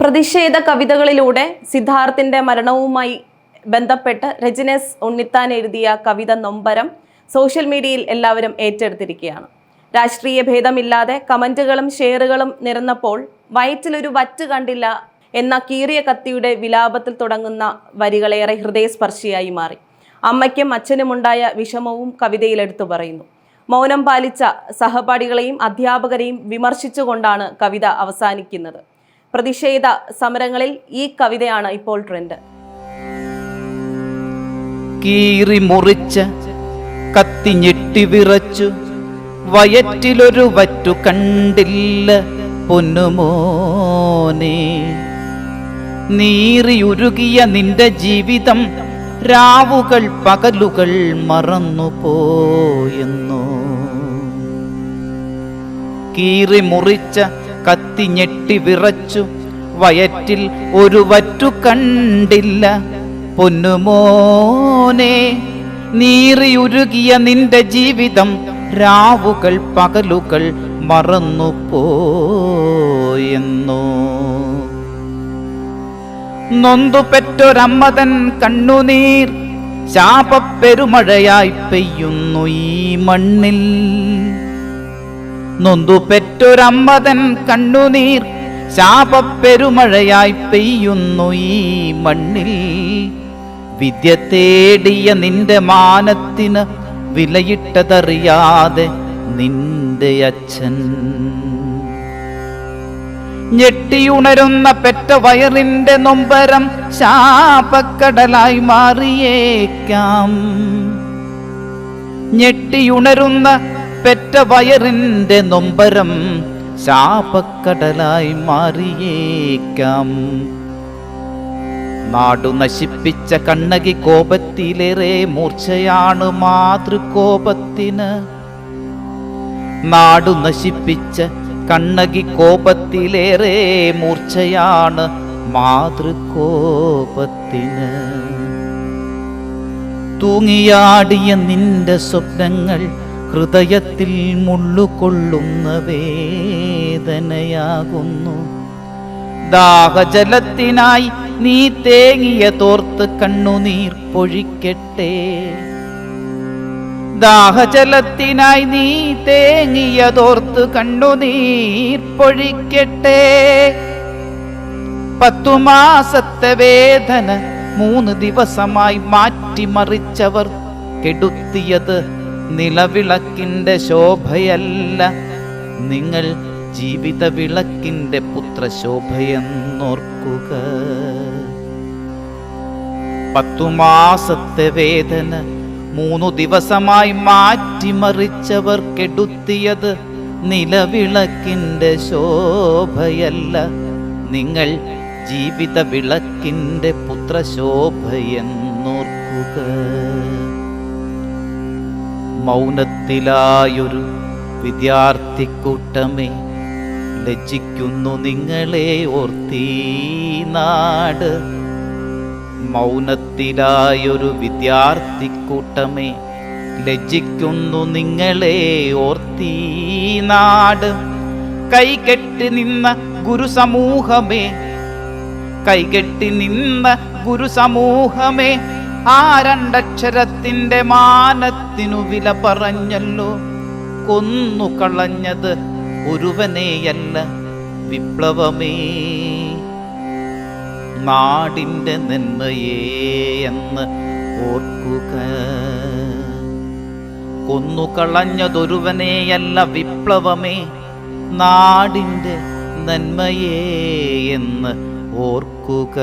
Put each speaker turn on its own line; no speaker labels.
പ്രതിഷേധ കവിതകളിലൂടെ സിദ്ധാർത്ഥിന്റെ മരണവുമായി ബന്ധപ്പെട്ട് രജനീസ് ഉണ്ണിത്താൻ എഴുതിയ കവിത നൊമ്പരം സോഷ്യൽ മീഡിയയിൽ എല്ലാവരും ഏറ്റെടുത്തിരിക്കുകയാണ്. രാഷ്ട്രീയ ഭേദമില്ലാതെ കമന്റുകളും ഷെയറുകളും നിറഞ്ഞപ്പോൾ വയറ്റിലൊരു വറ്റ് കണ്ടില്ല എന്ന കീറിയ കത്തിയുടെ വിലാപത്തിൽ തുടങ്ങുന്ന വരികളേറെ ഹൃദയസ്പർശിയായി മാറി. അമ്മയ്ക്കും അച്ഛനുമുണ്ടായ വിഷമവും കവിതയിൽ എടുത്തു പറയുന്നു. മൗനം പാലിച്ച സഹപാഠികളെയും അധ്യാപകരെയും വിമർശിച്ചുകൊണ്ടാണ് കവിത അവസാനിക്കുന്നത്. പ്രതിഷേധ സമരങ്ങളിൽ ഈ കവിതയാണ് ഇപ്പോൾ ട്രെൻഡ്.
കീറി മുറിച്ച കത്തി ഞെട്ടി വിറച്ചു, വയറ്റിലൊരു വറ്റു കണ്ടില്ല പൊന്നുമോനെ. നീറിയുരുകിയ നിന്റെ ജീവിതം രാവുകൾ പകലുകൾ മറന്നുപോയെന്നു. കീറി മുറിച്ച കത്തി ഞെട്ടി വിറച്ചു, വയറ്റിൽ ഒരു വറ്റു കണ്ടില്ല പൊന്നുമോനെ. നീറിയുരുകിയ നിന്റെ ജീവിതം രാവുകൾ പകലുകൾ മറന്നുപോയെന്നു. നൊന്തു പെറ്റൊരമ്മതൻ കണ്ണുനീർ ശാപപ്പെരുമഴയായി പെയ്യുന്നു ഈ മണ്ണിൽ. നൊന്തു പെറ്റൊരമ്മതൻ കണ്ണുനീർ ശാപപ്പെരുമഴയായി പെയ്യുന്നു ഈ മണ്ണിൽ. വിദ്യ തേടിയ നിന്റെ മാനത്തിന് വിലയിട്ടതറിയാതെ നിന്റെ അച്ഛൻ. ഞെട്ടിയുണരുന്ന പെറ്റ വയറിന്റെ നൊമ്പരം ശാപക്കടലായി മാറിയേക്കാം. ഞെട്ടിയുണരുന്ന പെറ്റ വയറിന്റെ നൊമ്പരം ശാപക്കടലായി മാറിയേക്കാം. നാടു നശിപ്പിച്ച കണ്ണകി കോപത്തിലേറെ മൂർച്ചയാണ് മാതൃകോപത്തിന്. നാടു നശിപ്പിച്ച കണ്ണകി കോപത്തിലേറെ മൂർച്ചയാണ് മാതൃകോപത്തിന്. തൂങ്ങിയാടിയ നിന്റെ സ്വപ്നങ്ങൾ ഹൃദയത്തിൽ മുള്ളുകൊള്ളുന്ന വേദനയാകുന്നു. ദാഹജലത്തിനായി നീ തേങ്ങിയ തോർത്ത് കണ്ണുനീർ പൊഴിക്കട്ടെ. ദാഹജലത്തിനായി നീ തേങ്ങിയതോർത്ത് കണ്ണുനീർ പൊഴിക്കട്ടെ. 10 മാസത്തെ വേദന 3 ദിവസമായി മാറ്റിമറിച്ചവർ കെടുത്തിയത് നിലവിളക്കിന്റെ ശോഭയല്ല, നിങ്ങൾ ജീവിത വിളക്കിന്റെ പുത്രശോഭയെന്നോർക്കുക. 10 മാസത്തെ വേദന 3 ദിവസമായി മാറ്റിമറിച്ചവർ കെടുത്തിയത് നിലവിളക്കിന്റെ ശോഭയല്ല, നിങ്ങൾ ജീവിത വിളക്കിന്റെ പുത്രശോഭയെന്നോർക്കുക. മൗനത്തിലായൊരു വിദ്യാർത്ഥിക്കൂട്ടമേ, ലജ്ജിക്കുന്നു നിങ്ങളെ ഓർത്തീ നാട്. മൗനത്തിലായൊരു വിദ്യാർത്ഥിക്കൂട്ടമേ, ലജ്ജിക്കുന്നു നിങ്ങളെ ഓർത്തീ നാട്. കൈകെട്ടി നിന്ന ഗുരുസമൂഹമേ, കൈകെട്ടി നിന്ന ഗുരുസമൂഹമേ, ആ 2 അക്ഷരത്തിന്റെ മാനത്തിനു വില പറഞ്ഞല്ലോ. കൊന്നുകളഞ്ഞത് ഒരുവനെയല്ല വിപ്ലവമേ, നാടിന്റെ നന്മയെ എന്ന് ഓർക്കുക. കൊന്നുകളഞ്ഞതൊരുവനെയല്ല വിപ്ലവമേ, നാടിന്റെ നന്മയെ എന്ന് ഓർക്കുക.